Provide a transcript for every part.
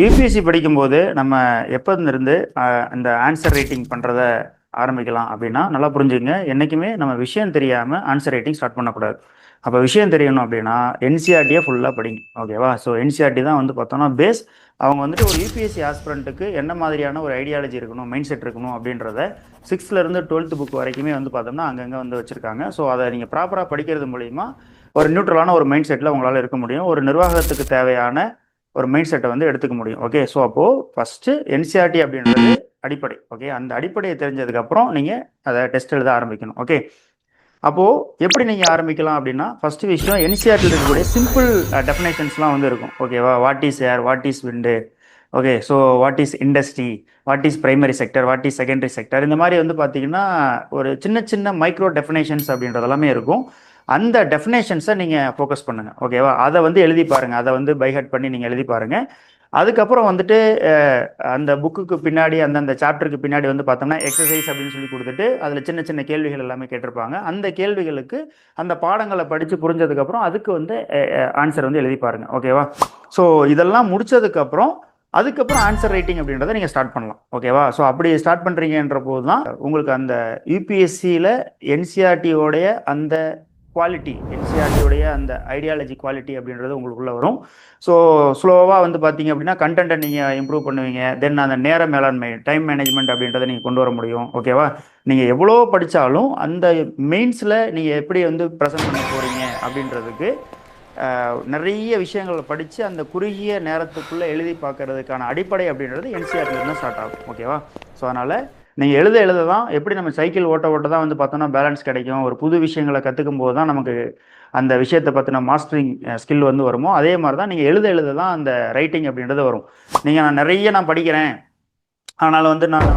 UPSC படிக்கும்போது நம்ம எப்போதிலிருந்து இந்த ஆன்சர் ரைட்டிங் பண்ணுறத ஆரம்பிக்கலாம் அப்படின்னா நல்லா புரிஞ்சுங்க. என்றைக்குமே நம்ம விஷயம் தெரியாமல் ஆன்சர் ரைட்டிங் ஸ்டார்ட் பண்ணக்கூடாது. அப்போ விஷயம் தெரியணும் அப்படின்னா என்சிஆர்டியை ஃபுல்லாக படிங்க. ஓகேவா? ஸோ என்சிஆர்டி தான் வந்து பார்த்தோம்னா பேஸ். அவங்க வந்துட்டு ஒரு யூபிஎஸ்சி ஆஸ்பிரண்ட்டுக்கு என்ன மாதிரியான ஒரு ஐடியாலஜி இருக்கணும், மைண்ட் செட் இருக்கணும் அப்படின்றத 6th-லேருந்து 12th புக் வரைக்குமே வந்து பார்த்தோம்னா அங்கங்கே வந்து வச்சுருக்காங்க. ஸோ அதை நீங்கள் ப்ராப்பராக படிக்கிறது மூலிமா ஒரு நியூட்ரலான ஒரு மைண்ட் செட்டில் உங்களால் இருக்க முடியும். ஒரு நிர்வாகத்துக்கு தேவையான ஒரு மைண்ட் செட்டை வந்து எடுத்துக்க முடியும். ஓகே, ஸோ அப்போது ஃபஸ்ட்டு என்சிஆர்டி அப்படின்றது அடிப்படை. ஓகே, அந்த அடிப்படையை தெரிஞ்சதுக்கப்புறம் நீங்கள் அதை டெஸ்ட் எழுத ஆரம்பிக்கணும். ஓகே, அப்போது எப்படி நீங்கள் ஆரம்பிக்கலாம் அப்படின்னா ஃபஸ்ட்டு விஷயம் என்சிஆர்டியில் இருக்கக்கூடிய சிம்பிள் டெஃபினேஷன்ஸ்லாம் வந்து இருக்கும். ஓகேவா? What is air, what is wind, okay, so what is industry, what is primary sector, what is secondary sector, இந்த மாதிரி வந்து பார்த்தீங்கன்னா ஒரு சின்ன சின்ன மைக்ரோ டெஃபினேஷன்ஸ் அப்படின்றதெல்லாமே இருக்கும். அந்த டெஃபினேஷன்ஸை நீங்கள் ஃபோக்கஸ் பண்ணுங்கள். ஓகேவா? அதை வந்து எழுதி பாருங்கள். அதை வந்து பைஹர்ட் பண்ணி நீங்கள் எழுதி பாருங்கள். அதுக்கப்புறம் வந்துட்டு அந்த புக்குக்கு பின்னாடி அந்தந்த சாப்டருக்கு பின்னாடி வந்து பார்த்தோம்னா எக்ஸசைஸ் அப்படின்னு சொல்லி கொடுத்துட்டு அதில் சின்ன சின்ன கேள்விகள் எல்லாமே கேட்டிருப்பாங்க. அந்த கேள்விகளுக்கு அந்த பாடங்களை படித்து புரிஞ்சதுக்கப்புறம் அதுக்கு வந்து ஆன்சர் வந்து எழுதி பாருங்கள். ஓகேவா? ஸோ இதெல்லாம் முடித்ததுக்கப்புறம் அதுக்கப்புறம் ஆன்சர் ரைட்டிங் அப்படின்றத நீங்கள் ஸ்டார்ட் பண்ணலாம். ஓகேவா? ஸோ அப்படி ஸ்டார்ட் பண்ணுறீங்கன்ற போது தான் உங்களுக்கு அந்த யூபிஎஸ்சியில் என்சிஆர்டியோடைய அந்த குவாலிட்டி, என்சிஆர்டியோடைய அந்த ஐடியாலஜி குவாலிட்டி அப்படின்றது உங்களுக்குள்ளே வரும். ஸோ ஸ்லோவாக வந்து பார்த்தீங்க அப்படின்னா கண்டென்ட்டை நீங்கள் இம்ப்ரூவ் பண்ணுவீங்க. தென் அந்த நேர மேலாண்மை, டைம் மேனேஜ்மெண்ட் அப்படின்றத நீங்கள் கொண்டு வர முடியும். ஓகேவா? நீங்கள் எவ்வளோ படித்தாலும் அந்த மெயின்ஸில் நீங்கள் எப்படி வந்து ப்ரெசென்ட் பண்ண போகிறீங்க அப்படின்றதுக்கு நிறைய விஷயங்களை படித்து அந்த குறுகிய நேரத்துக்குள்ளே எழுதி பார்க்கறதுக்கான அடிப்படை அப்படின்றது என்சிஆர்டிலேருந்து ஸ்டார்ட் ஆகும். ஓகேவா? ஸோ அதனால் நீங்கள் எழுத தான் எப்படி நம்ம சைக்கிள் ஓட்ட தான் வந்து பார்த்தோன்னா பேலன்ஸ் கிடைக்கும். ஒரு புது விஷயங்களை கற்றுக்கும் போது தான் நமக்கு அந்த விஷயத்தை பற்றின மாஸ்டரிங் ஸ்கில் வந்து வருமோ, அதே மாதிரி தான் நீங்கள் எழுத தான் அந்த ரைட்டிங் அப்படின்றது வரும். நீங்கள் நான் படிக்கிறேன், ஆனாலும் வந்து நான்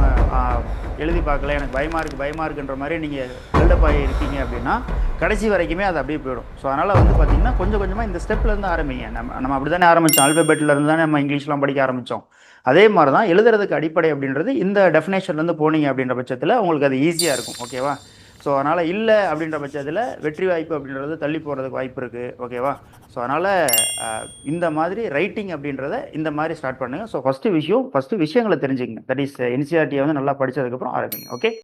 எழுதி பார்க்கல, எனக்கு பயமாக இருக்குன்ற மாதிரி நீங்கள் பில்டப் இருக்கீங்க அப்படின்னா கடைசி வரைக்குமே அது அப்படியே போயிடும். ஸோ அதனால் வந்து பார்த்திங்கன்னா கொஞ்சம் கொஞ்சமாக இந்த ஸ்டெப்லேருந்து ஆரம்பிங்க. நம்ம அப்படி தானே ஆரம்பித்தோம். ஆல்பபெட்லேருந்து தானே நம்ம இங்கிலீஷ்லாம் படிக்க ஆரம்பித்தோம். அதே மாதிரி தான் எழுதுறதுக்கு அடிப்படை அப்படின்றது இந்த டெஃபினேஷன்லேருந்து போனீங்க அப்படின்ற பட்சத்தில் உங்களுக்கு அது ஈஸியாக இருக்கும். ஓகேவா? ஸோ அதனால் இல்லை அப்படின்ற பட்சத்தில் வெற்றி வாய்ப்பு அப்படின்றது தள்ளி போகிறதுக்கு வாய்ப்பு இருக்குது. ஓகேவா? ஸோ அதனால் இந்த மாதிரி ரைட்டிங் அப்படின்றத இந்த மாதிரி ஸ்டார்ட் பண்ணுங்கள். ஸோ ஃபஸ்ட்டு விஷயங்களை தெரிஞ்சுக்கங்க. தட் இஸ் என்சிஆர்டியை வந்து நல்லா படித்ததுக்கப்புறம் ஆரம்பிங்க. ஓகே.